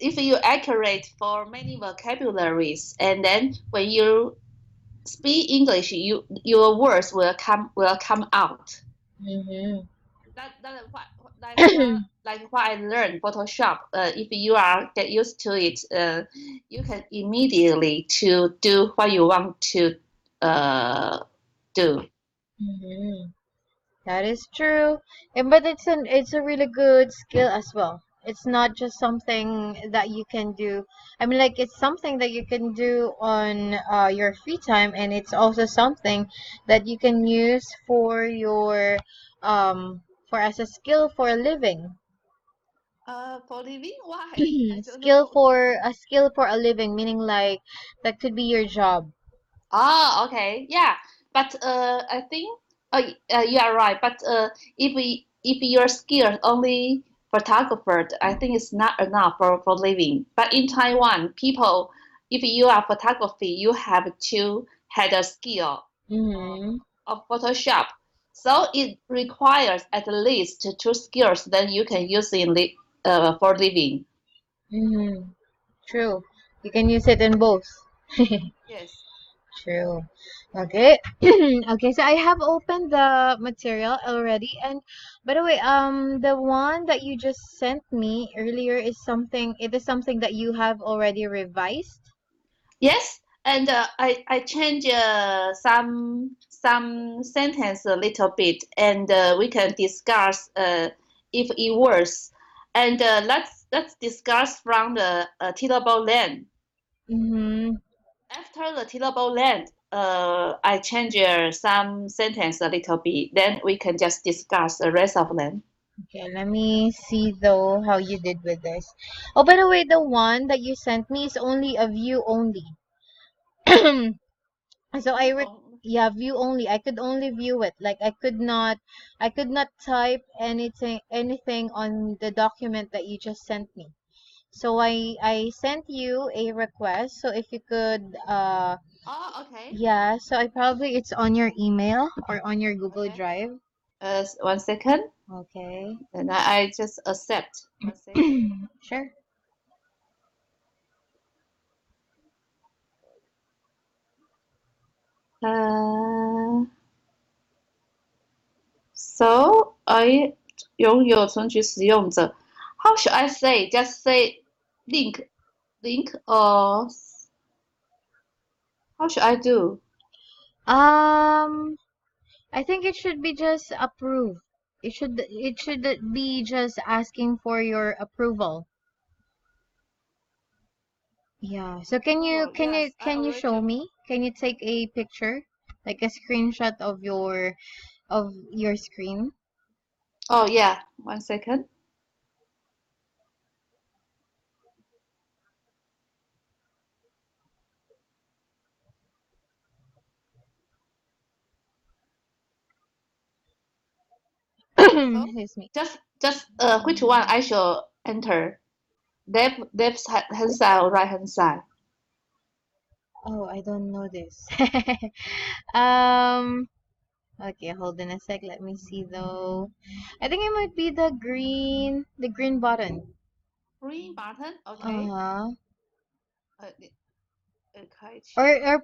if you accurate for many vocabularies, and then when you speak English, your words will come out. Mm-hmm. That what like what I learned Photoshop. If you are get used to it, you can immediately to do what you want to uh do. Mm-hmm. That is true. But it's a really good skill as well. It's not just something that you can do. I mean, like it's something that you can do on your free time, and it's also something that you can use for your for as a skill for a living. For living, why? I don't Skill know. for a skill for a living, meaning like that could be your job. Ah, okay, yeah, but I think you are right. But if your skill only photographer, I think it's not enough for living. But in Taiwan, people, if you are photography, you have to have a skill Mm-hmm. of Photoshop. So it requires at least two skills. Then you can use for living. Mm-hmm. True. You can use it in both. Yes. True. Okay. Okay, so I have opened the material already. And by the way, the one that you just sent me earlier it is something that you have already revised. Yes, and I change some sentence a little bit, and we can discuss if it works. And let's discuss from the tillable land. Mm-hmm. After the tillable land, I change some sentence a little bit. Then we can just discuss the rest of them. Okay, let me see though how you did with this. Oh, by the way, the one that you sent me is only a view only. So You own. yeah, view only. I could only view it. Like I could not type anything on the document that you just sent me. So I sent you a request. So if you could Oh, okay, yeah, so I probably it's on your email or on your Google okay. Drive. 1 second, Okay. and I just accept. 1 second. Sure. Uh, So I 拥有存取使用者. How should I say? Just say link, or how should I do? Um I think it should be just approve. It should be just asking for your approval. Yeah. So Oh, yes, I can you already. show me? Can you take a picture, like a screenshot of your screen? Oh, yeah. 1 second. So Excuse me. just which one I should enter? Left hand side or right hand side? Oh, I don't know this. um. Okay, hold on a sec. Let me see though. I think it might be the green button. Green button. Okay. Uh-huh. Or 开启.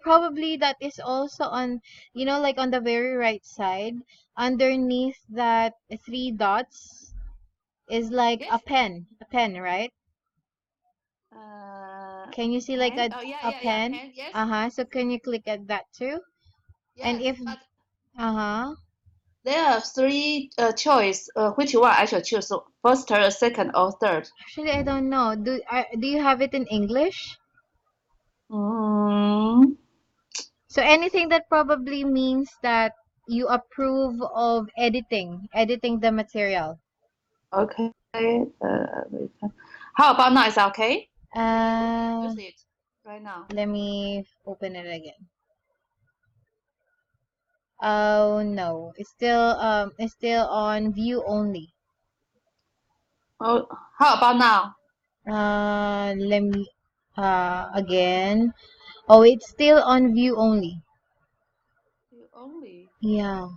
probably that is also on, like on the very right side, underneath that three dots is like Yes. a pen, right? Can you see like Pen. Oh, yeah, a yeah, yeah. pen? Pen. Yes. Uh-huh. So can you click at that too? And Yes. if, But uh-huh. there are three choice. Which one I should choose? So first, second, or third? Actually, I don't know. Do you have it in English? Mm, So anything that probably means that you approve of editing the material. okay. How about now? Is that okay? Can you Uh, use it right now? Let me open it again. Oh no, it's still on view only. Oh, how about now? Let me again. Oh, it's still on view only. You only Yeah.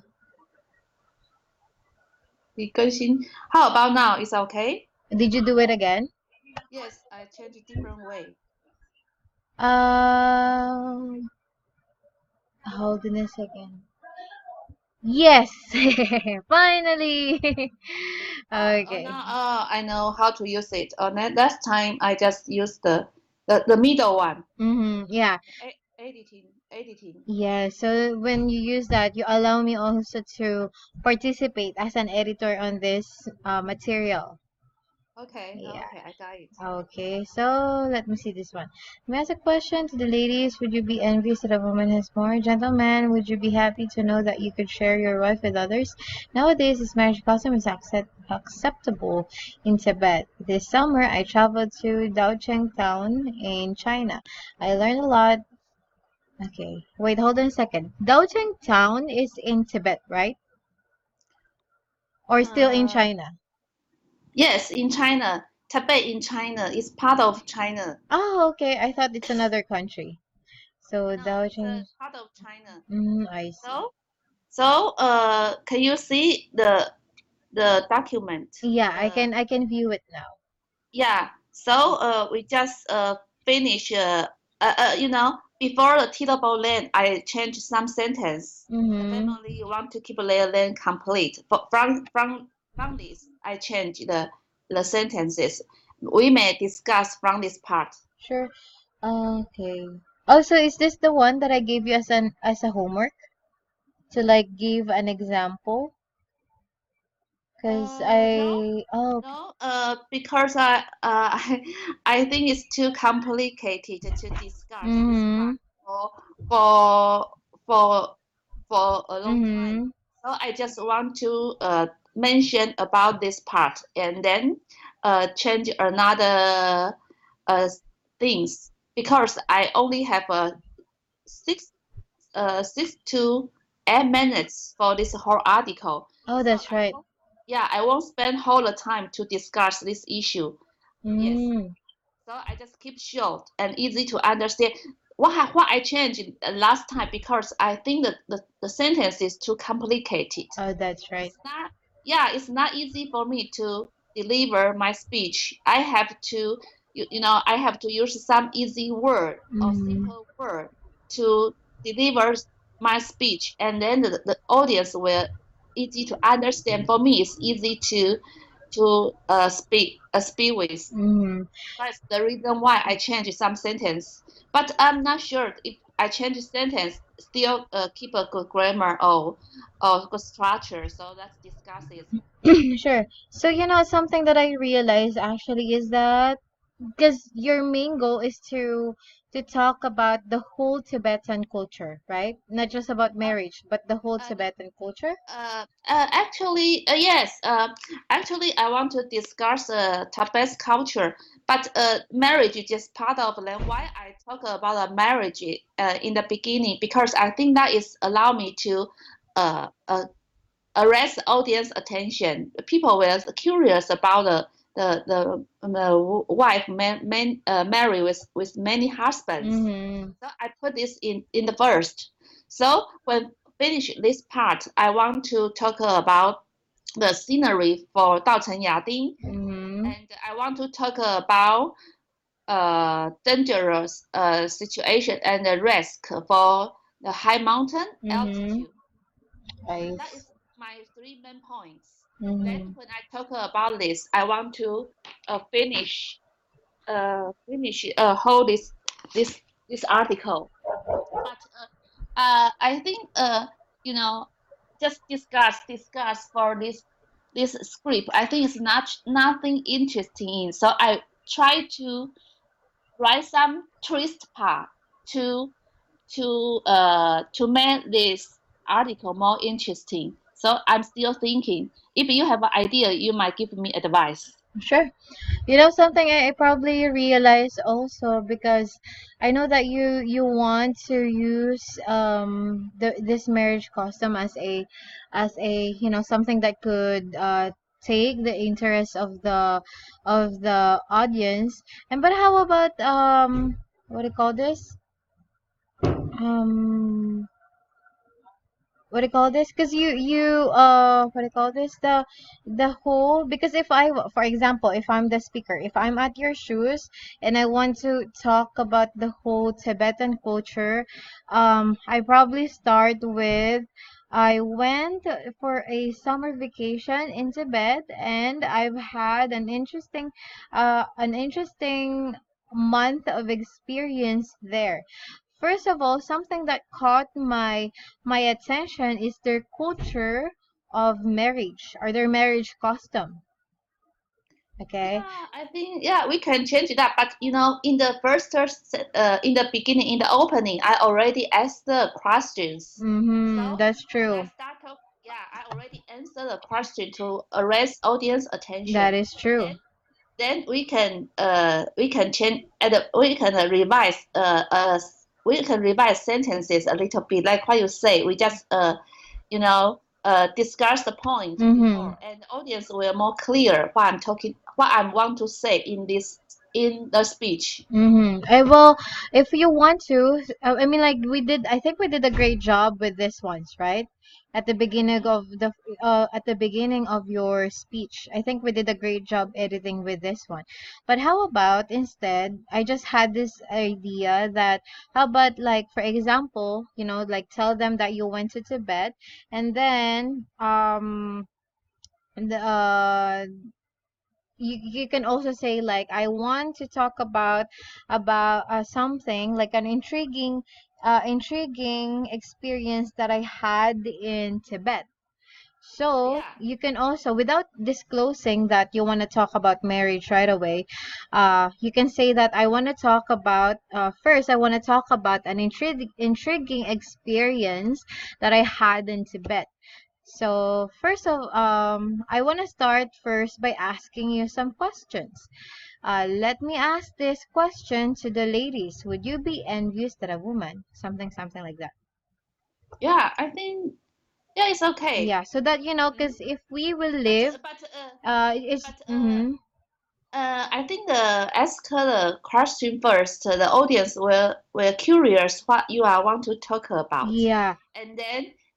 你更新. How about now? Is that okay? Did you do it again? Yes, I change different way. Um, hold on a second. Yes, finally. Okay. Now I know how to use it. Last time I just used the middle one. Yeah. Editing. Yeah, so when you use that, you allow me also to participate as an editor on this material. Yeah. Okay, I got it. Okay, so let me see this one. Let me ask a question to the ladies. Would you be envious that a woman has more? Gentlemen, would you be happy to know that you could share your wife with others? Nowadays, this marriage custom is acceptable in Tibet. This summer, I traveled to Daocheng town in China. I learned a lot. Okay, wait, hold on a second. Daocheng town is in Tibet, right? Or still in Uh, China? yes, in China, Taipei in China is part of China. Oh, okay. I thought it's another country. So No, it's a Daocheng. part of China. I see. So, can you see the document? Yeah, I The can I can view it now. Yeah. So, we just finish. Before the teachable land, I changed some sentence. The Mm-hmm. family want to keep their land complete. From this, I change the sentences. We may discuss from this part. Sure. Okay. Also, is this the one that I gave you as a homework to like give an example? Cause No, I okay. no. Because I think it's too complicated to discuss this Mm-hmm. part for for for for a long time. Mm-hmm. So I just want to mention about this part and then change another uh, things because I only have six 6 to 8 minutes for this whole article. Oh, So that's right. I won't spend whole the time to discuss this issue. Yes. Mm. So I just keep short and easy to understand. What I changed last time because I think that the sentence is too complicated. Oh, that's right. It's not it's not easy for me to deliver my speech. I have to I have to use some easy word or Mm-hmm. simple word to deliver my speech and then the audience will easy to understand. For me it's easy to speak with. Mm-hmm. That's the reason why I changed some sentence. But I'm not sure if I change sentence, still keep a good grammar or good structure. So let's discuss it. Sure. So, something that I realized actually is that because your main goal is to talk about the whole Tibetan culture, right? Not just about Uh, marriage, but the whole uh, Tibetan culture. yes. Actually, I want to discuss Tibet's culture, but marriage is just part of them. Why I talk about marriage in the beginning? Because I think that is allow me to uh, uh, arrest audience attention. People were curious about the wife marry with many husbands. Mm-hmm. So I put this in the first. So when finish this part, I want to talk about the scenery for Daocheng Yading, Mm-hmm. and I want to talk about dangerous situation and the risk for the high mountain Mm-hmm. altitude. That Nice. is my three main points. Then Mm-hmm. when I talk about this, I want to finish whole this this article. But I think you know just discuss for this script. I think it's not nothing interesting. So I try to write some twist part to to make this article more interesting. So I'm still thinking. If you have an idea, you might give me advice. Sure. Something I probably realize also because I know that you want to use this marriage custom as a something that could take the interest of the audience. And but how about what do you call this? Um what do you call this? Because what do you call this? The whole, because if for example, if I'm the speaker, if I'm at your shoes and I want to talk about the whole Tibetan culture, I probably start with, I went for a summer vacation in Tibet, and I've had an interesting month of experience there. First of all, something that caught my attention is their culture of marriage, or their marriage custom. Okay. Yeah, I think yeah we can change it up. But in the in the beginning, in the opening, I already asked the questions. Mm-hmm. So That's when true. I start talk, yeah, I already answered the question to arrest audience That attention. is true. Then we can change and we can we can revise sentences a little bit, like what you say. We just discuss the point Mm-hmm. before, and the audience will more clear what I want to say in the speech. Mm-hmm. Well, if you want to, I mean, like I think we did a great job with this ones, right? At the beginning Hmm. of at the beginning of your speech, I think we did a great job editing with this one. But how about instead, I just had this idea that, how about like, for example, like tell them that you went to Tibet, and then and you can also say like, I want to talk about something like an intriguing experience that I had in Tibet. So Yeah. you can also, without disclosing that you want to talk about marriage right away, you can say that I want to talk about, first I want to talk about an intriguing experience that I had in Tibet. So first of I want to start first by asking you some questions. Let me ask this question to the ladies. Would you be envious that a woman? Something like that. Yeah, I think yeah, it's okay. Yeah, so that Hmm. because if we will but live, but it's but I think ask her the question first. The audience will curious what you are want to talk about, yeah. and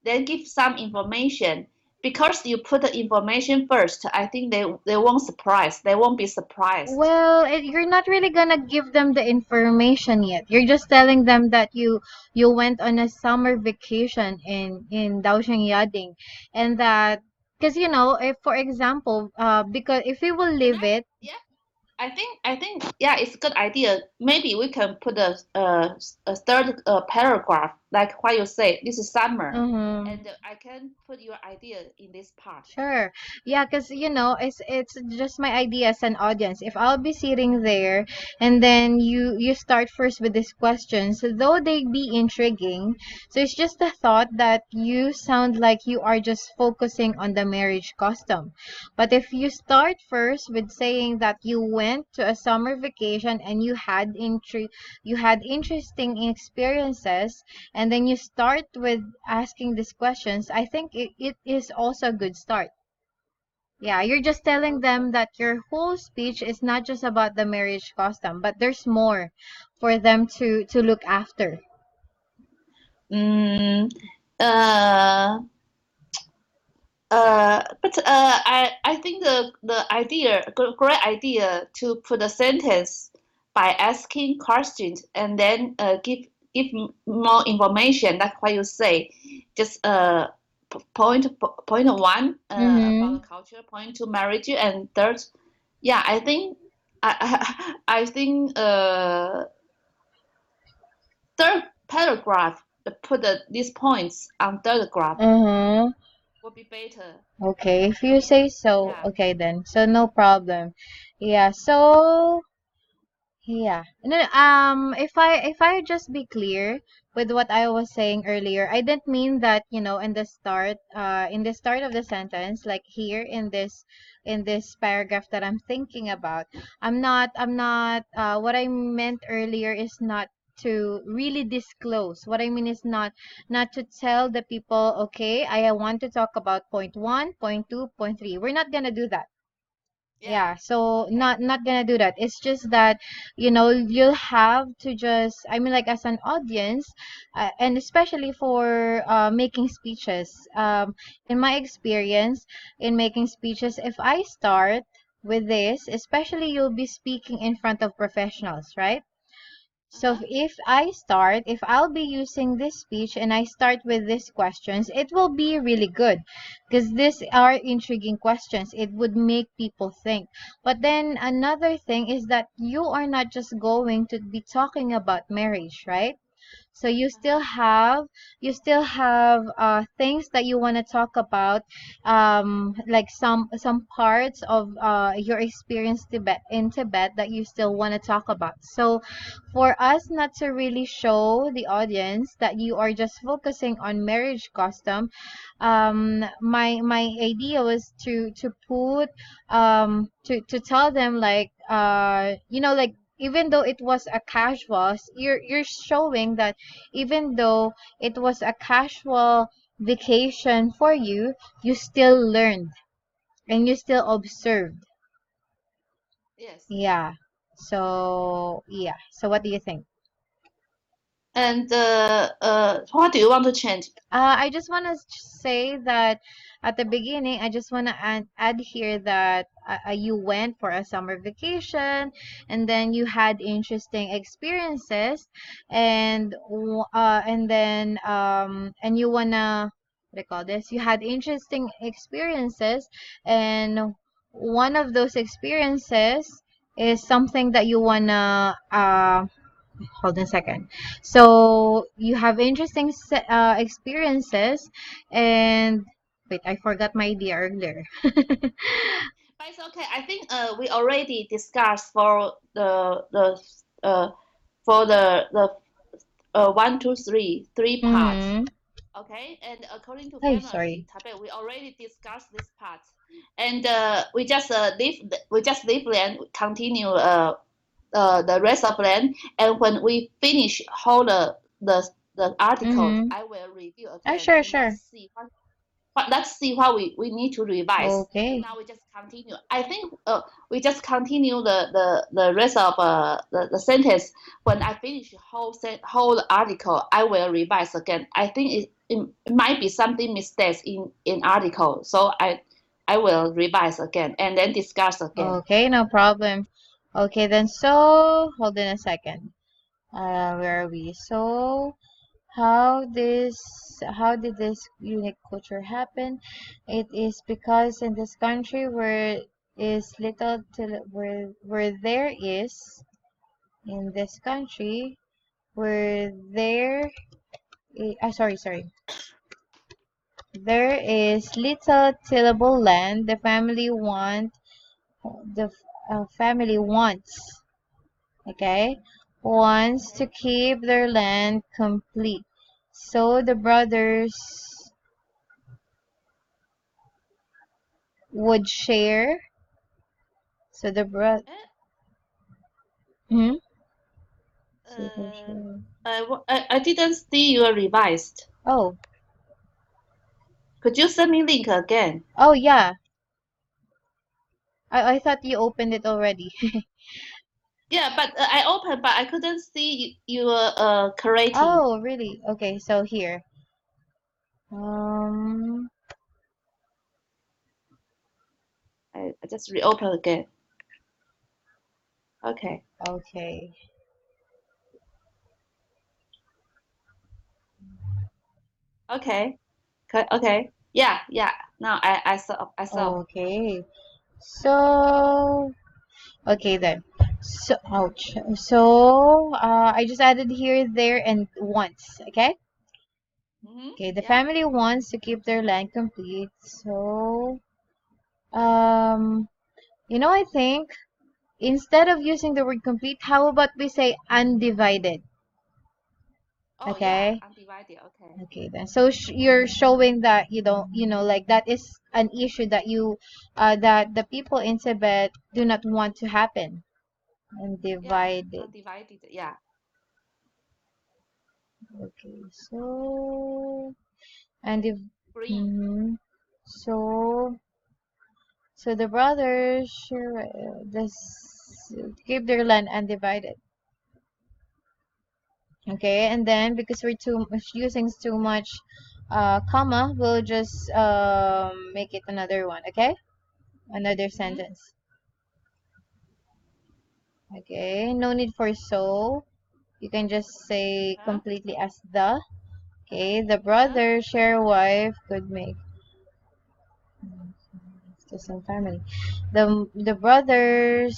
then give some information. Because you put the information first, I think they won't surprise. They won't be surprised. Well, you're not really gonna give them the information yet. You're just telling them that you went on a summer vacation in Daosheng Yading, and that, because if for example, because if we will Can leave I? it. Yeah, I think yeah, it's a good idea. Maybe we can put a third paragraph, like what you say. This is summer, Mm-hmm. and I can put your idea in this part. Sure. Yeah, because it's just my idea as an audience. If I'll be sitting there, and then you start first with these questions, though they be intriguing, so it's just the thought that you sound like you are just focusing on the marriage custom. But if you start first with saying that you went to a summer vacation and you had interesting experiences, and then you start with asking these questions, I think it is also a good start. Yeah, you're just telling Okay. them that your whole speech is not just about the marriage custom, but there's more for them to look after. Mm, uh, I think the idea, great idea to put a sentence by asking questions and then give more information. That's what you say. Just point one about Mm-hmm. the culture, point two marriage, and third, yeah, I think I think third paragraph put these points on third graph Uh-huh. would be better. Okay, if you say so, Yeah. okay then. So no problem. Yeah, so yeah. No, if I just be clear with what I was saying earlier, I didn't mean that, in the start of the sentence, like here in this paragraph that I'm thinking about, I'm not what I meant earlier is not to really disclose. What I mean is not to tell the people, okay, I want to talk about point 1, point 2, point 3. We're not gonna do that. Yeah. Yeah, so Okay. not gonna do that. It's just that, you'll have to just, I mean, like, as an audience, and especially for making speeches. In my experience in making speeches, if I start with this, especially you'll be speaking in front of professionals, right? So Uh-huh. if I'll be using this speech and I start with these questions, it will be really good because these are intriguing questions. It would make people think. But then another thing is that you are not just going to be talking about marriage, right? So Uh-huh. you still have things that you want to talk about, like some parts of your experience in Tibet that you still want to talk about. So for us not to really show the audience that you are just focusing on marriage custom, my idea was to put to tell them, like, like, even though it was a casual, you're showing that even though it was a casual vacation for you, you still learned and you still observed. Yes. Yeah. So yeah. So what do you think? And what do you want to change? I just want to say that at the beginning, I just want to add here that you went for a summer vacation and then you had interesting experiences, and you wanna, what do you call this? You had interesting experiences, and one of those experiences is something that you wanna hold on a second. So you have interesting experiences, and wait, I forgot my idea earlier. But it's okay. I think we already discussed for the 1, 2, 3 parts. Mm-hmm. Okay, and according to Hey, family sorry. topic, we already discussed this part, and we just leave and continue the rest of them. And when we finish whole the article, Mm-hmm. I will review Ah, again sure, and sure. let's see what we need to revise. Okay. Now we just continue. I think we just continue the rest of the sentence. When I finish whole article, I will revise again. I think it might be something mistakes in article, so I will revise again and then discuss again. Okay, no problem. Okay, then, so hold on a second. Where are we? So how did this unique culture happen? It is because in this country where there is in this country where sorry, there is little tillable land. The family wants, okay, wants to Okay. keep their land complete. So the brothers would share. So the bro Eh, hmm? So they Uh, share. I didn't see your revised. Oh, Could you send me link again? oh yeah. I thought you opened it already. Yeah, but I opened, but I couldn't see you creating. Oh, really? Okay, so here. Um, I just reopen again. Okay. okay. Okay. Okay. Yeah, yeah. Now I saw. Okay. So, okay then. So, ouch. So, I just added here, there, and once. Okay. Okay. The Yeah. family wants to keep their land complete. So, um, I think instead of using the word complete, how about we say undivided? Oh yeah, Okay. undivided. Okay. Okay then. So you're showing that you don't, like, that is an issue that the people in Tibet do not want to happen. Yeah, Undivided. undivided. Yeah. Okay. So and if Green. hmm so So the brothers share this keep their land undivided. Okay, and then because we're too much using too much comma, we'll just make it another one. Okay, another Mm-hmm. sentence. Okay, no need for so. You can just say Uh-huh. completely as the. Okay, the Uh-huh. brother share wife could make to some family. The brothers.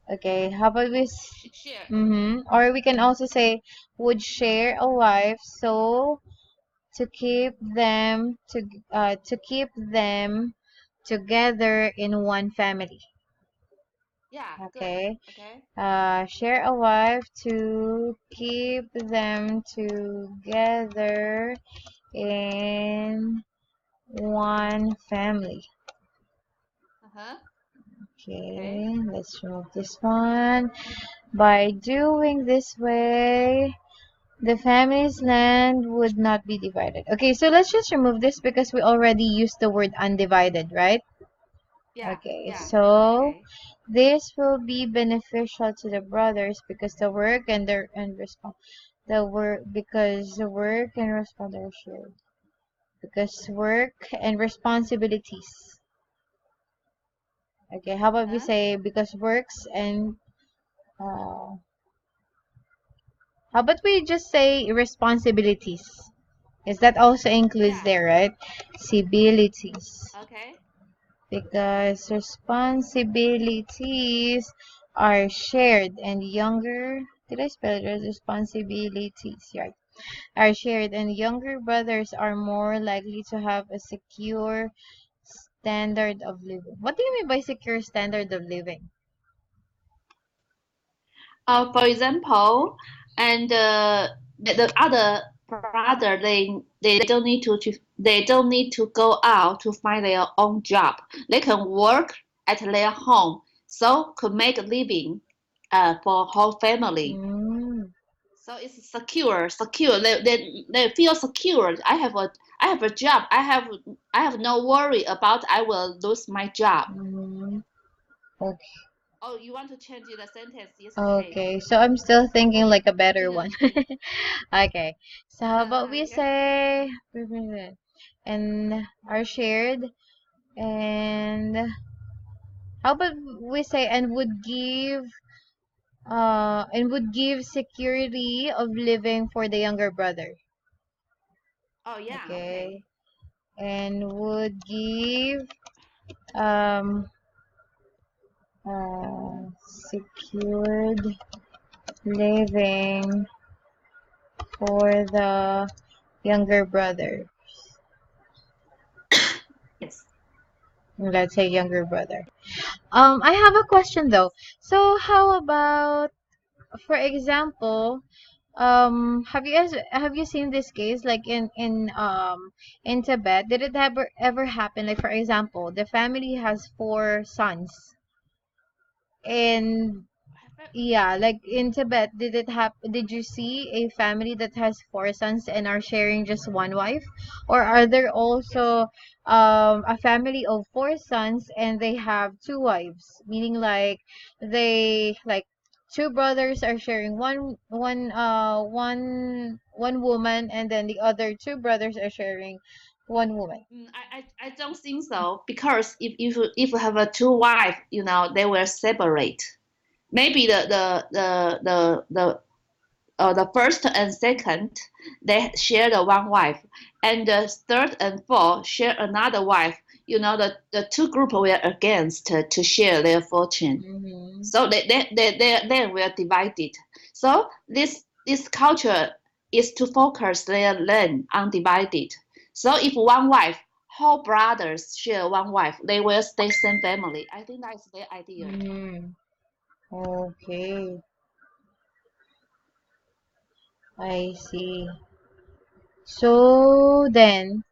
Okay, how about we? Share. Mm-hmm. Or we can also say would share a wife so to keep them together in one family. Yeah, good. Okay. Okay. Share a wife to keep them together in one family. Uh-huh. Okay. Okay, let's remove this one. By doing this way, the family's land would not be divided. Okay, so let's just remove this because we already used the word undivided, right? Yeah, Okay, yeah. so Okay. this will be beneficial to the brothers because the work and the and respond the work because the work and respond are shared. Because work and responsibilities. Okay, how about we Uh-huh. say because works and uh, how about we just say responsibilities? Because that also includes Yeah. there, right? Cibilities. Okay. Because responsibilities are shared and younger. Did I spell it as responsibilities? Right. Are shared and younger brothers are more likely to have a secure standard of living. What do you mean by secure standard of living? For example, and the other brother, they don't need they don't need to go out to find their own job. They can work at their home, so could make a living, for whole family. Mm, So it's secure. They feel secure. I have a job. I have no worry about I will lose my job. mm, okay. Oh, you want to change the sentence? It's okay. Okay, so I'm still thinking Or like a you better one. didn't think. Okay, so how about we Okay. say and are shared and how about we say and would give security of living for the younger brother. Oh yeah. Okay. Okay, and would give um secured living for the younger brother. Yes. Let's say younger brother. I have a question though. So how about, for example, have you seen this case like in Tibet? Did it ever happen? Like for example, the family has four sons, and yeah, like in Tibet, did you see a family that has four sons and are sharing just one wife? Or are there Yes. also a family of four sons and they have two wives? Meaning like they like two brothers are sharing one woman and then the other two brothers are sharing one woman. I don't think so because if you have a two wife, they will separate. Maybe the first and second, they share the one wife, and the third and fourth share another wife. The two group were against to share their fortune, Mm-hmm. so they were divided. So this culture is to focus their land undivided. So if one wife, whole brothers share one wife, they will stay same family. I think that's their idea. Mm, okay, I see. So then,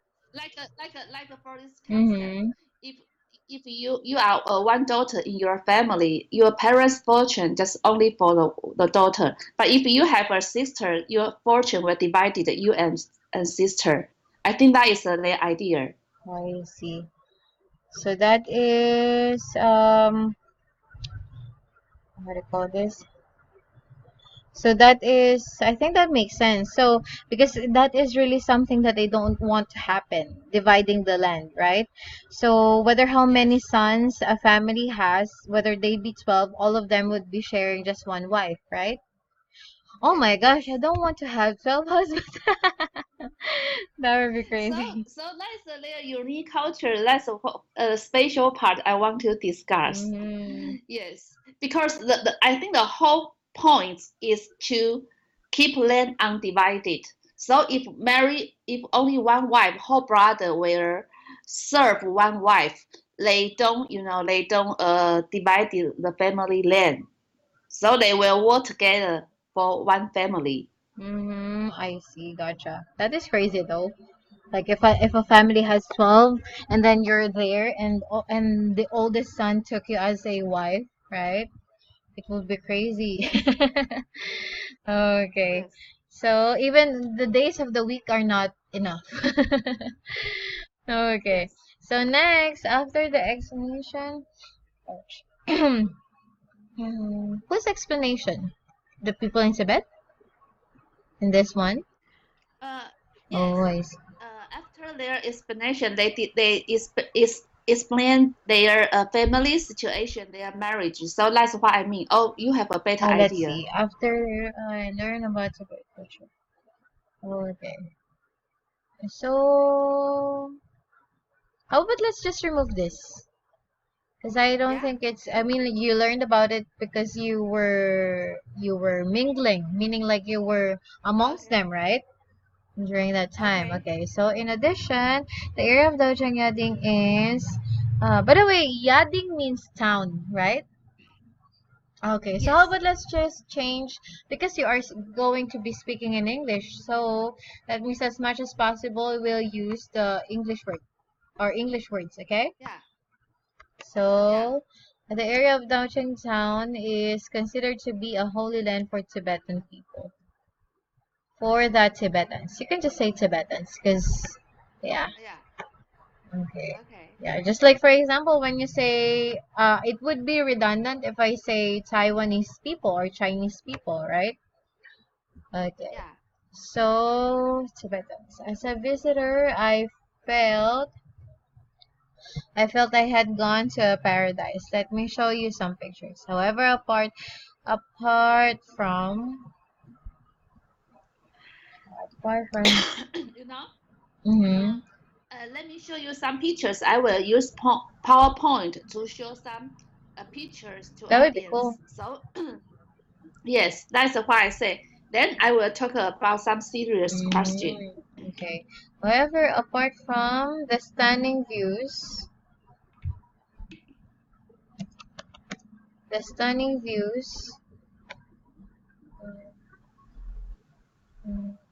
For this concept, mm-hmm, if you are one daughter in your family, your parents' fortune just only for the daughter. But if you have a sister, your fortune will divided you and sister. I think that is their idea. I see. So that is what do you call this? So that is, I think that makes sense. So because that is really something that they don't want to happen, dividing the land, right? So whether how many Yes. sons a family has, whether they be 12, all of them would be sharing just one wife, right? Oh Yes. my gosh, I Yes. don't want to have 12 husbands. That would be So, crazy. so that's their unique culture. That's a special part I want to discuss. Mm-hmm. Yes, because I think the whole point is to keep land undivided. So if only one wife, whole brother will serve one wife. They don't divide the family land. So they will work together for one family. Mm-hmm. I see. Gotcha. That is crazy though. Like if a family has 12 and then you're there and the oldest son took you as a wife, right? It would be crazy. Yes, Okay. yes, So even the days of the week are not enough. Okay. yes. So next, after the explanation, whose explanation? The people in Tibet in this one? Uh, Oh, yes. I see. After their explanation, they explain their family situation, their marriage. So that's what I mean. Oh, you have a better Let's idea. see. After I learn about Tibet culture. Okay. So, how about let's just remove this? Because I don't Yeah. think it's, I mean, you learned about it because you were mingling, meaning like you were amongst Okay. them, right? During that time. Okay. Okay. So in addition, the area of Dojang Yading is, by the way, Yading means town, right? Okay, so how Yes. about let's just change because you are going to be speaking in English. So that means as much as possible we'll use the English word or English words, okay? Yeah. Yeah. So the area of Daocheng Town is considered to be a holy land for Tibetan people. For the Tibetans. You can just say Tibetans because yeah, Yeah. okay. Okay. Yeah, just like for example when you say it would be redundant if I say Taiwanese people or Chinese people, right? Okay. Yeah. So, Tibetans. As a visitor, felt I had gone to a paradise. Let me show you some pictures. However, apart from apart from You know. hmm Uh, Let me show you some pictures. I will use PowerPoint to show some pictures to that would be cool. audience. So yes, that's why I say. Then I will talk about some serious question. Okay. However, apart from the stunning views,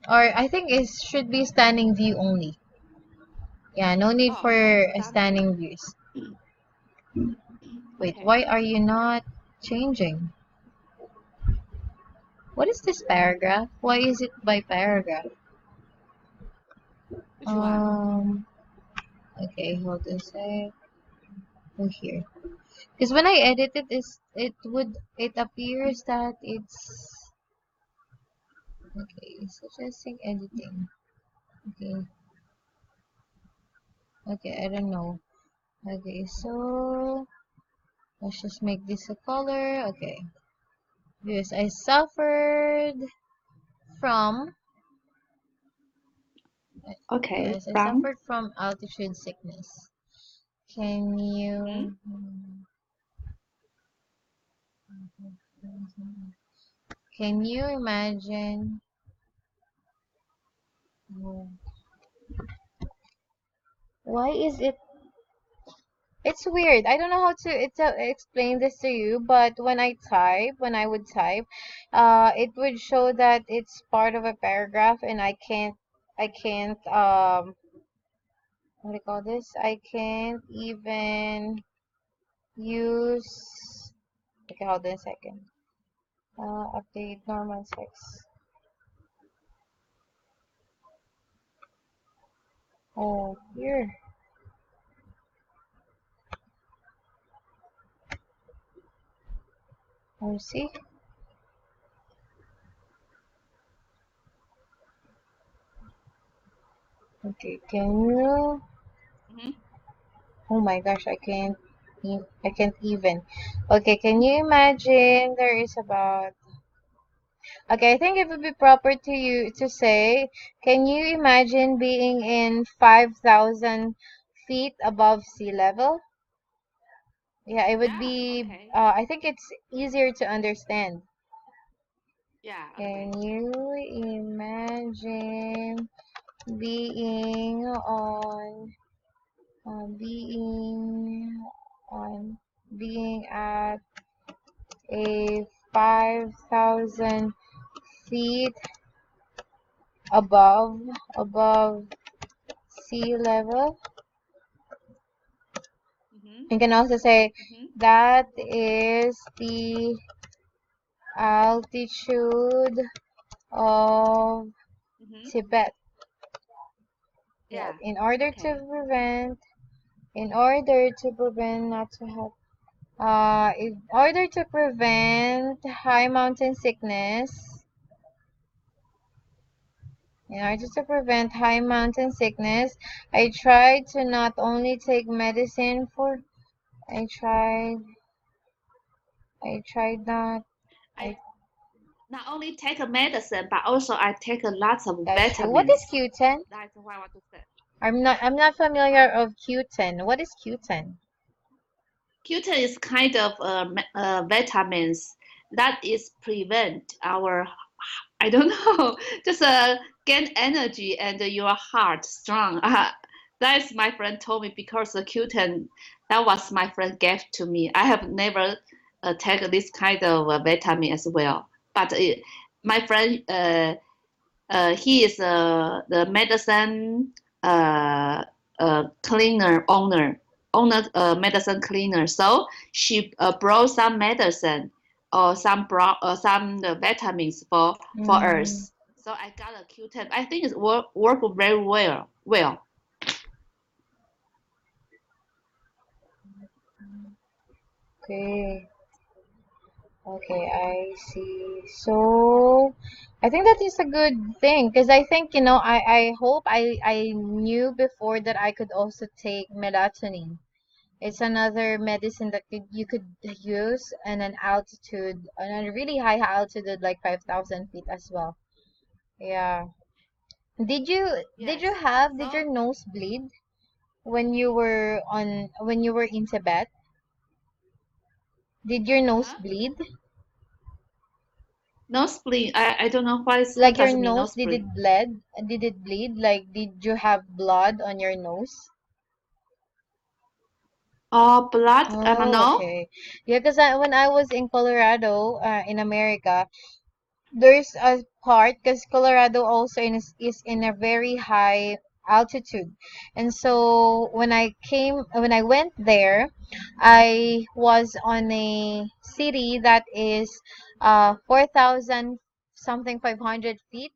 or I think it should be standing view only. Yeah, no need Oh, for stunning. standing views. Wait, Okay. why are you not changing? What is this paragraph? Why is it by paragraph? Which one? Um, okay, hold on a sec. Oh, here. Because when I edit it, it appears that it's okay. Suggesting editing. Okay, okay, I don't know. Okay, so let's just make this a color. Okay, because I suffered from Okay, yes, I from. suffered from altitude sickness. Can Hmm. you can you imagine why is it it's weird. I don't know how to explain this to you, but when I would type, it would show that it's part of a paragraph and I can't what do you call this? I can't even use okay, hold on a second. Update normal text. Oh, here. Let me see. Okay, can you? Hmm. Oh my gosh, I can't even. Okay, can you imagine there is about. Okay, I think it would be proper to you to say, can you imagine being in 5,000 feet above sea level? Yeah, it would Yeah. be. Okay. I think it's easier to understand. Yeah. Okay. Can you imagine being on, being on, being at a 5,000 feet above above sea level? Hmm. You can also say Hmm. that is the altitude of Hmm. Tibet. Yeah, Yeah. Okay. not to have, in order to prevent high mountain sickness, I tried to not only take medicine for, I tried, I tried not, I, I not only take a medicine, but also I take a lot of that's true. What is vitamins. Q10? That's what I want to say. I'm not familiar Huh? of Q10. What is Q10? Q10 is kind of vitamins that is prevent our I don't know just gain energy and your heart strong. That's my friend told me because the Q10 that was my friend gave to me. I have never taken this kind of vitamin as well. But my friend he is the medicine uh, cleaner owner medicine cleaner. So she brought some medicine or some vitamins for Mm, us. So I got a Q10. I think it work very well. okay. Okay, I see. So, I think that is a good thing because I think, I hope I knew before that I could also take melatonin. It's another medicine that you could use on a really high altitude, like 5,000 feet as well. Yeah. Yes. Did your So nose bleed when you were in Tibet? Did your nose huh? bleed? Nosebleed. I don't know what Like your does it mean nose, nosebleed. Did it bleed? Like, did you have blood on your nose? Oh, blood. I don't Oh, know. okay. Yeah, because when I was in Colorado, in America, there's a part because Colorado also is in a very high altitude. And so when I went there, I was on a city that is 4,000 something 500 feet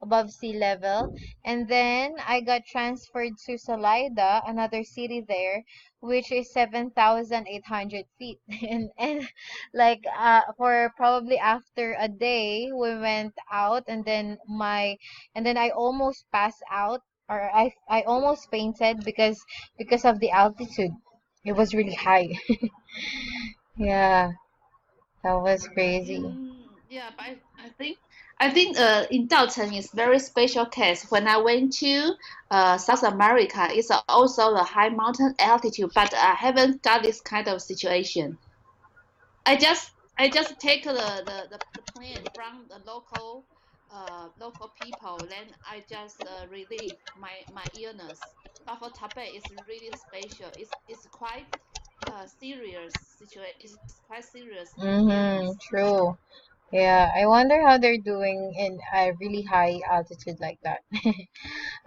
above sea level, and then I got transferred to Salida, another city there, which is 7,800 feet. And like, for probably after a day we went out, and then I almost passed out, or I almost fainted because of the altitude. It was really high. Yeah, that was crazy. Yeah, but I think in Dalton is very special case. When I went to South America, it's also a high mountain altitude, but I haven't got this kind of situation. I just take the plane from the local people, then I just relieve my illness. But for Tibet, it's really special. It's quite serious situation. It's quite serious Mm-hmm, illness. true. Yeah, I wonder how they're doing in a really high altitude like that.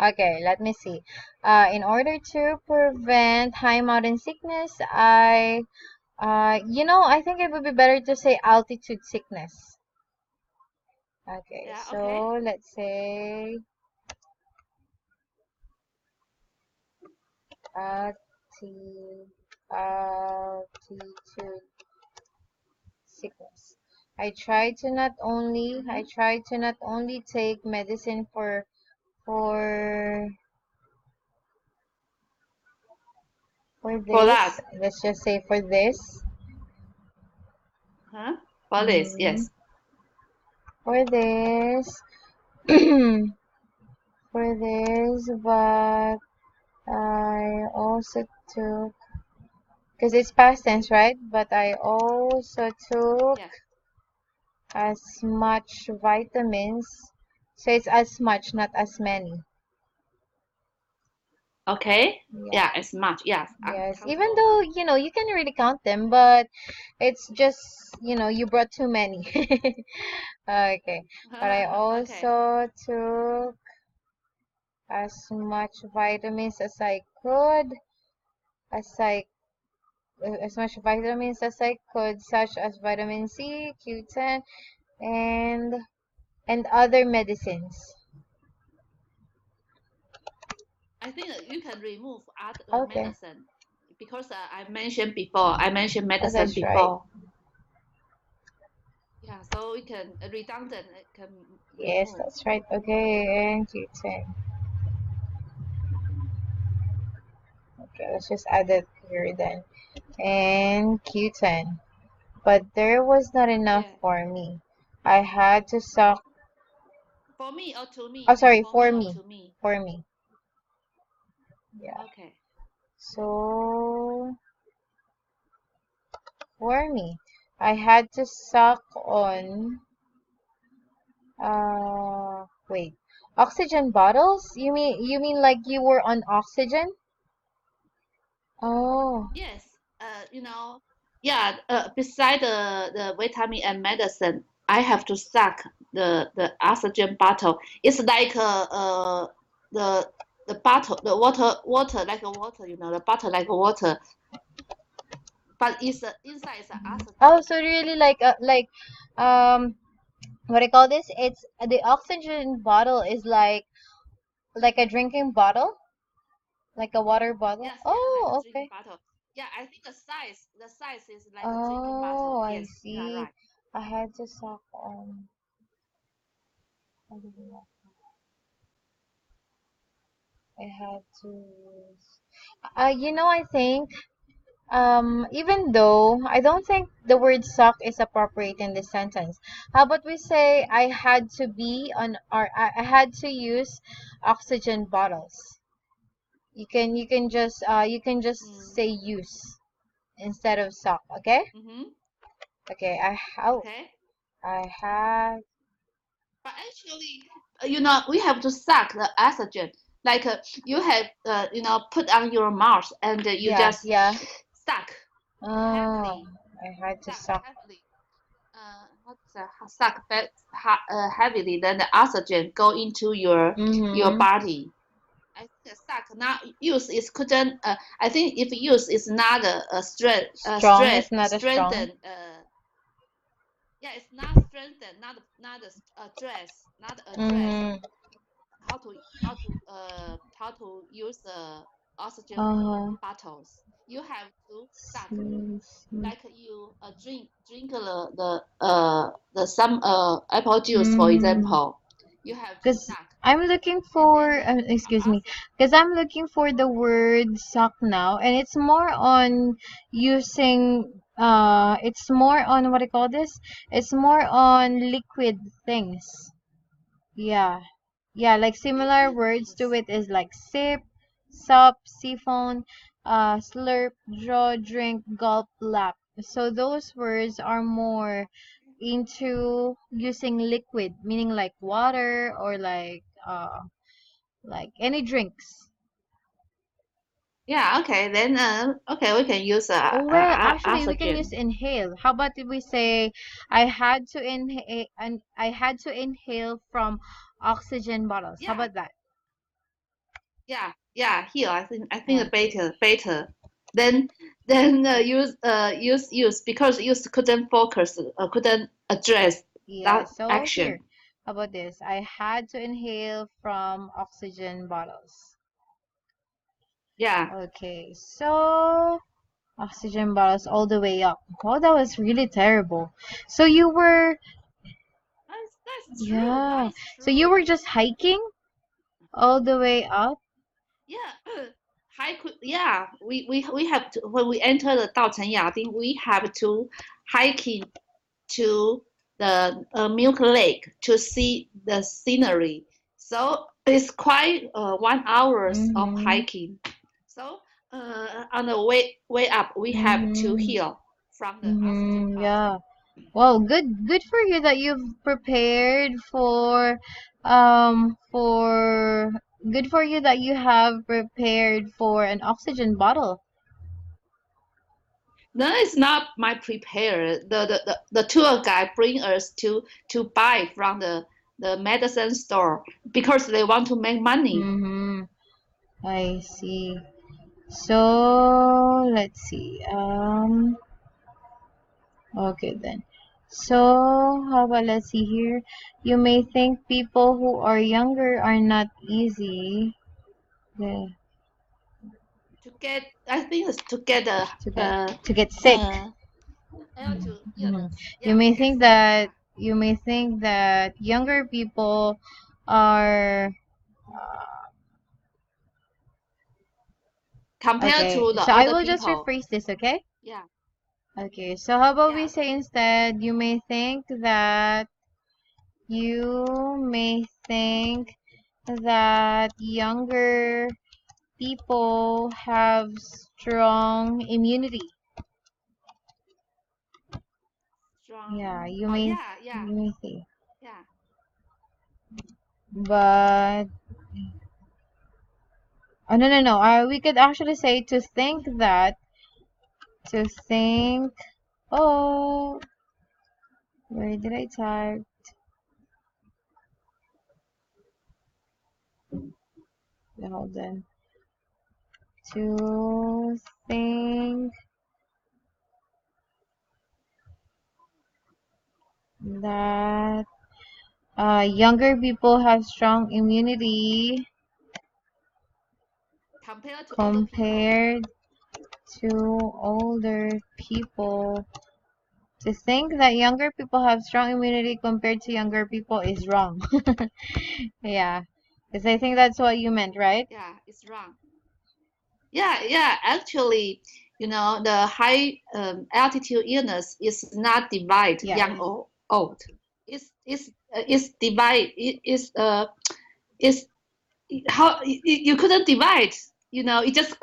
Okay, let me see. In order to prevent high mountain sickness, I think it would be better to say altitude sickness. Okay, Yeah. Okay. so let's say alti altitude sickness. I Mm-hmm. try to not only take medicine for for For this, that, let's just say for this. huh? For this, Mm, yes. for this, for this, but I also took, because it's past tense, right? But I also took Yes. as much vitamins. So it's as much, not as many. Okay. Yeah. Yeah, it's much. Yes, Yes. Even countable. though, you can really count them, but it's just, you brought too many. Okay. But I Okay. also took as much vitamins as I as much vitamins as I could, such as vitamin C, Q10, and other medicines. I think you can remove other Okay. medicine because I mentioned before. I mentioned Oh, medicine that's right. before. Yeah, so we can redundant can Yes, remove. that's right. Okay, and Q10. Okay, let's just add that here then. And Q10. But there was not enough Yeah. for me. I had to suck. For me or to Oh, me? sorry, For for me or me. to me? For me. Yeah. Okay. So, for me, I had to suck on, wait. Oxygen bottles? You mean like you were on oxygen? Oh, Yes. Yeah. Beside the vitamin and medicine, I have to suck the oxygen bottle. It's like the the bottle, the water like a water. The bottle like a water, but it's inside is oh, oxygen. so really um, what do you call this? It's the oxygen bottle is like a drinking bottle, like a water bottle. Yes, yeah, like a Oh, drinking okay. bottle. Yeah, I think the size is like a drinking Oh, bottle. I Yes, you are see. right. I had to suck on. I don't know. I had to. I think even though I don't think the word suck is appropriate in this sentence. How about we say I had to be on, or I had to use oxygen bottles. You can just Mm. say use instead of suck. Okay. Mm-hmm. Okay. Okay. I had. But actually, we have to suck the oxygen. Like you have, put on your mouth and you Yeah, just yeah. suck Oh, heavily, I had to suck suck. heavily. How to say, heavily. Then the oxygen go into your Mm-hmm. body. I think suck not use is couldn't. I think if use is not a Strong is not as strong. strengthen. Yeah, it's not strengthen, not a dress, not a dress. Mm-hmm. How to use the oxygen Uh-huh. bottles. You have to suck See, see. like you drink the some apple juice, for Mm-hmm. example. You have to Because suck, I'm looking and then for, excuse me, oxygen. because I'm looking for the word suck now, and it's more on using, it's more on what I call this? It's more on liquid things. Yeah. Yeah, like similar Liquid words to things. it is like sip, sup, siphon, slurp, draw, drink, gulp, lap. So those words are more into using liquid, meaning like water or like any drinks. Yeah. Okay. Then okay, we can use Well, actually, we can use oxygen. inhale. How about if we say I had to inhale from oxygen bottles. How Yeah. about that? Yeah. Yeah. Here, I think the Okay. better. Then use because use couldn't focus, couldn't address Yeah, that so here, action. how about this? I had to inhale from oxygen bottles. Yeah. Okay, so Oxygen bottles all the way up. Oh, that was really terrible. So you were, That's true. That yeah. is So you true. were just hiking all the way up? Yeah, yeah. We have to when we enter the Daocheng Yading, we have to hiking to the Milk Lake to see the scenery. So it's quite 1 hours of Mm-hmm. hiking. So on the way up, we have to Mm-hmm. heal from the oxygen Mm-hmm. bottle. Yeah. Well, good for you that you've prepared for good for you that you have prepared for an oxygen bottle. No, it's not my prepare. The tour guide bring us to buy from the medicine store because they want to make money. Mm-hmm. I see. So let's see. Okay then. So how about let's see here. You may think people who are younger are not easy yeah, I think it's to get a to get to get sick. L to Mhm. illness. You Yeah, to may get think sick. that Yeah. younger people are Compared okay. to the So I older will just people. rephrase this, okay? Yeah. Okay. So how about we Yeah. say instead, you may think that younger people have strong immunity. Yeah, Strong. Oh yeah, yeah, you may think. yeah. But oh no no no. We could actually say to think. Oh, where did I type? Hold on. To think that younger people have strong immunity Compared to older people. compared to older people. To think that younger people have strong immunity compared to younger people is wrong. Yeah, because I think that's what you meant, right? Yeah, it's wrong. Yeah, yeah. Actually, the high altitude illness is not divide Yeah. young or old. It's divide. It's how you couldn't divide. You just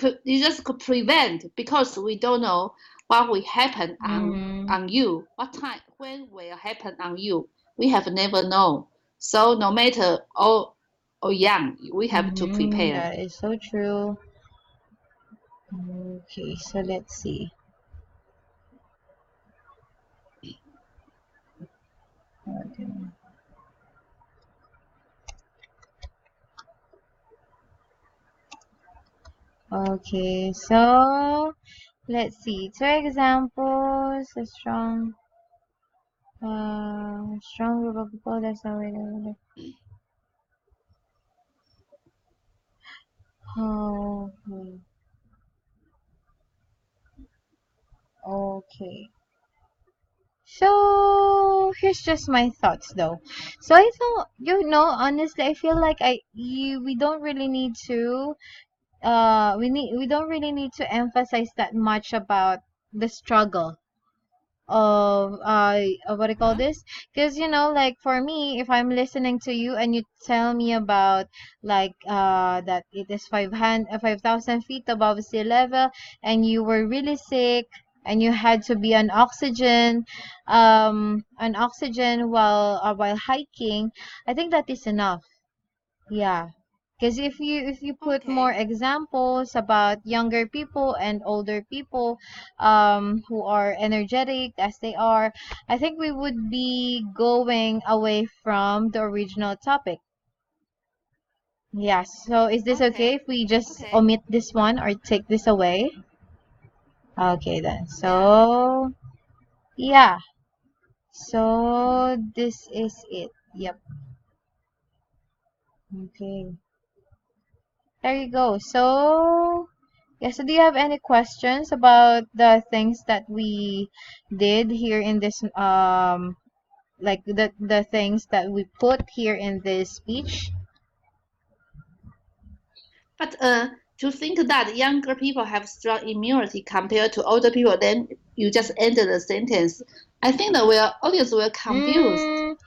could prevent because we don't know what will happen Mm-hmm. on you, what time when will happen on you. We have never known. So no matter old or young, we have to Mm-hmm. prepare. That is so true. Okay, so let's see. Okay. Okay, so let's see. Two examples. A strong group of people. That's not way. Oh, okay. So here's just my thoughts though. So I thought, honestly, I feel like we don't really need to we don't really need to emphasize that much about the struggle of what I call Huh? this, because like for me, if I'm listening to you and you tell me about like that it is 5,000 feet above sea level and you were really sick and you had to be on oxygen while hiking, I think that is enough. Yeah. Because if you put more Okay. examples about younger people and older people who are energetic as they are, I think we would be going away from the original topic. Yeah, so is this okay Okay. if we just Okay. omit this one or take this away? Okay then. Yeah. So, yeah. So this is it. Yep. Okay. There you go. So, Yeah, so do you have any questions about the things that we did here in this like the things that we put here in this speech? But to think that younger people have strong immunity compared to older people, then you just ended the sentence. I think the audience will confused, Mm,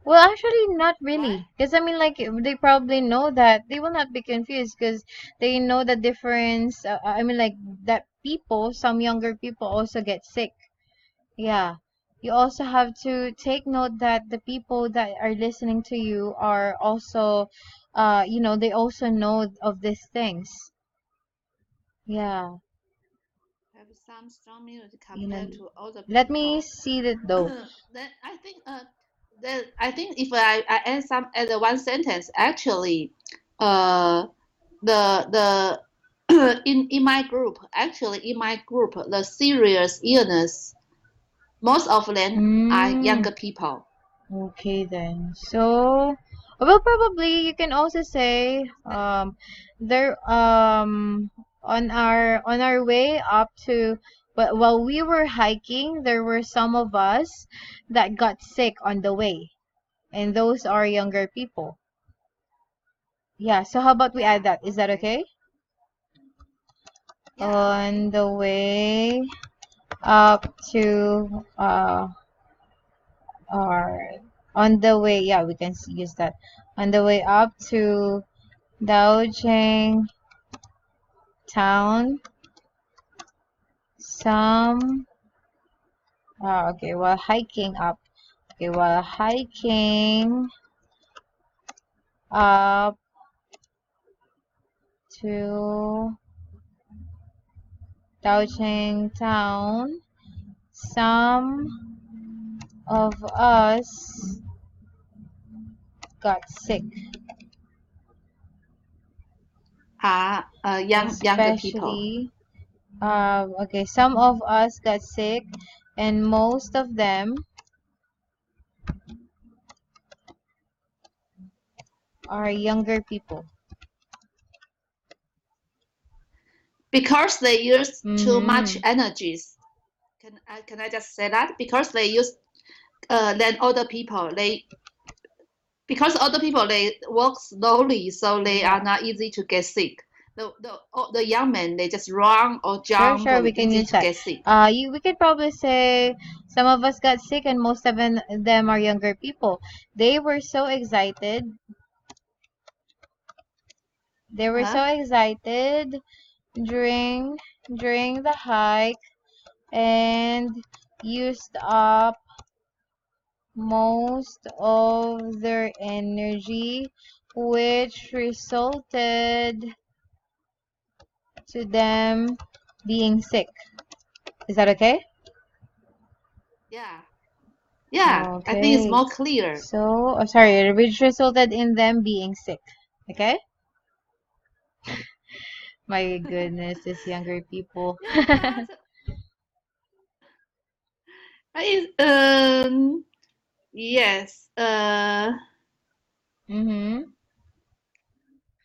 well, actually, not right? really. Because I mean, like, they probably know that they will not be confused because they know the difference. I mean, like, that people, some younger people also get sick. Yeah. You also have to take note that the people that are listening to you are also, they also know of these things. Yeah. Have some strong immunity You know, compared to older let me people. see that though. Then I think if I add some add one sentence, actually, uh, the in my group, the serious illness, most of them are Mm. younger people. Okay then. So, well, probably you can also say there on our way up to but while we were hiking, there were some of us that got sick on the way, and those are younger people. Yeah, so how about we Yeah. add that? Is that Okay. okay? Yeah. Okay. On the way up to or on the way, yeah, we can use that. On the way up to Daojing town, some okay, while hiking up. Okay, while hiking up to Daojing town, some of us got sick, Are younger people. especially okay, some of us got sick, and most of them are younger people. Because they use too much Mm-hmm. energies. Can I just say that? Because they use than older people. Older people they walk slowly, so they are Yeah. not easy to get sick. The young men they just run or Sure, jump, sure, we can easy use to that. get sick. We could probably say some of us got sick and most of them are younger people. They were so excited. They were Huh? so excited during during the hike and used up most of their energy, which resulted to them being sick. Is that okay? Yeah, yeah. I think it's Okay. more clear. So, sorry, which resulted in them being sick. Okay? My goodness, these younger people. Yeah, but I yes, Mm-hmm.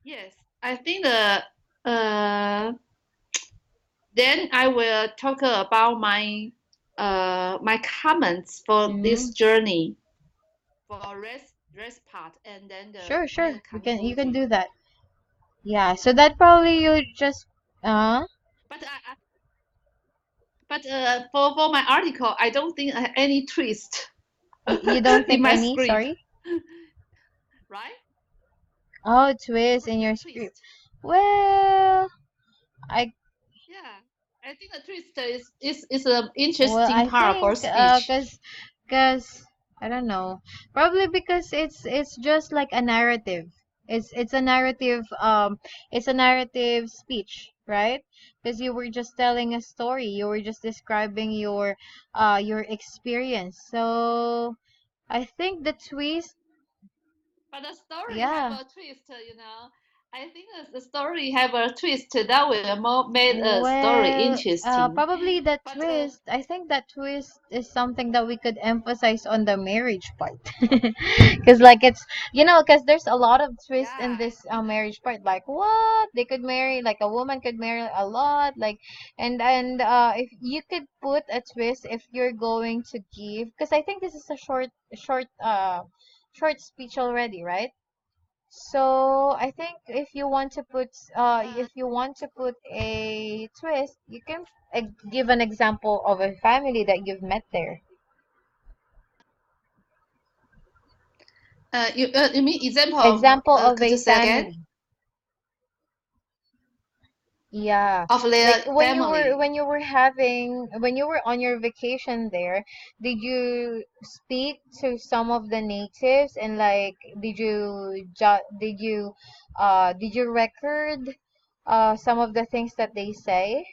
yes. I think uh then I will talk about my comments for Mm-hmm. this journey for rest part and then the Sure, final sure. You can conclusion. do that. Yeah, so that probably you just But for my article, I don't think I have any twist you don't in think my any, script, sorry? right? Oh, twist What's in the your script. twist? Well, I Yeah, I think the twist is an Well, interesting I part for think speech. cause I don't know. Probably because it's just like a narrative. It's a narrative it's a narrative speech, right? Because you were just telling a story. You were just describing your experience. So I think the twist, But the story have yeah. a twist. I think the story have a twist that will more made a story Well, interesting. probably that But twist. I think that twist is something that we could emphasize on the marriage part, because like it's because there's a lot of twist yeah, in I this think marriage part. Like what they could marry, like a woman could marry a lot, like and if you could put a twist if you're going to give, because I think this is a short speech already, right? So I think uh, if you want to put a twist, you can give an example of a family that you've met there. you mean example of Example of could a you say again? family. Yeah. Of Like their family. when you were on your vacation there, did you speak to some of the natives and like did you record some of the things that they say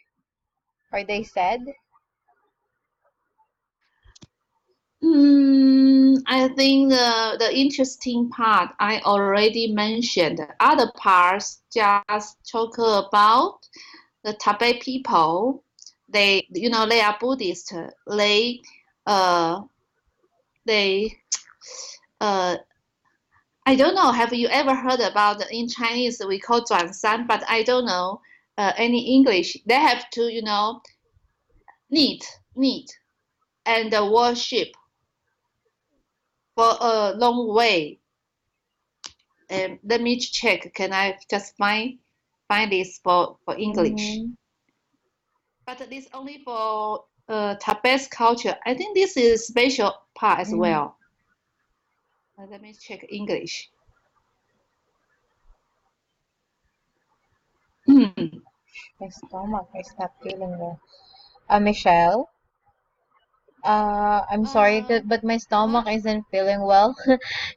or they said? I think the interesting part I already mentioned. Other parts just talk about the Tibet people. They are Buddhist. Uh, they, uh, I don't know. Have you ever heard about in Chinese we call 转山, but I don't know any English. They have to, knit and worship for a long way. Let me check. Can I just find this for English? Mm-hmm. But this only for Tibet's culture. I think this is special part as Mm. well. Let me check English. My stomach is not feeling well. Michelle, I'm sorry, uh, but my stomach what? isn't feeling well.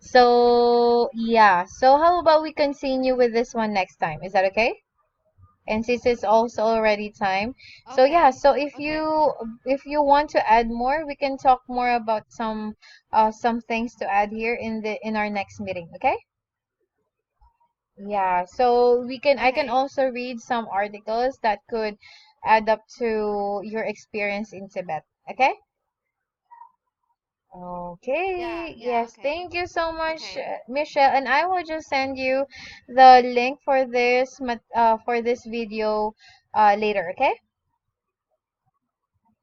So, yeah. So, how about we continue with this one next time? Is that okay? And since it's also already time. So, yeah. Okay. So, Okay. if you want to add more, we can talk more about some things to add here in our next meeting, okay? Yeah, so I can Okay. also read some articles that could add up to your experience in Tibet. Okay? Yeah. Okay. Yeah. Yes, Okay. thank you so much, Okay. Michelle. And I will just send you the link for for this video later, okay?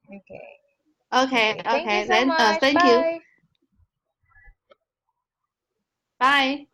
Okay. Okay. Okay. Thank you Okay. so Then much. thank you. Bye. Bye.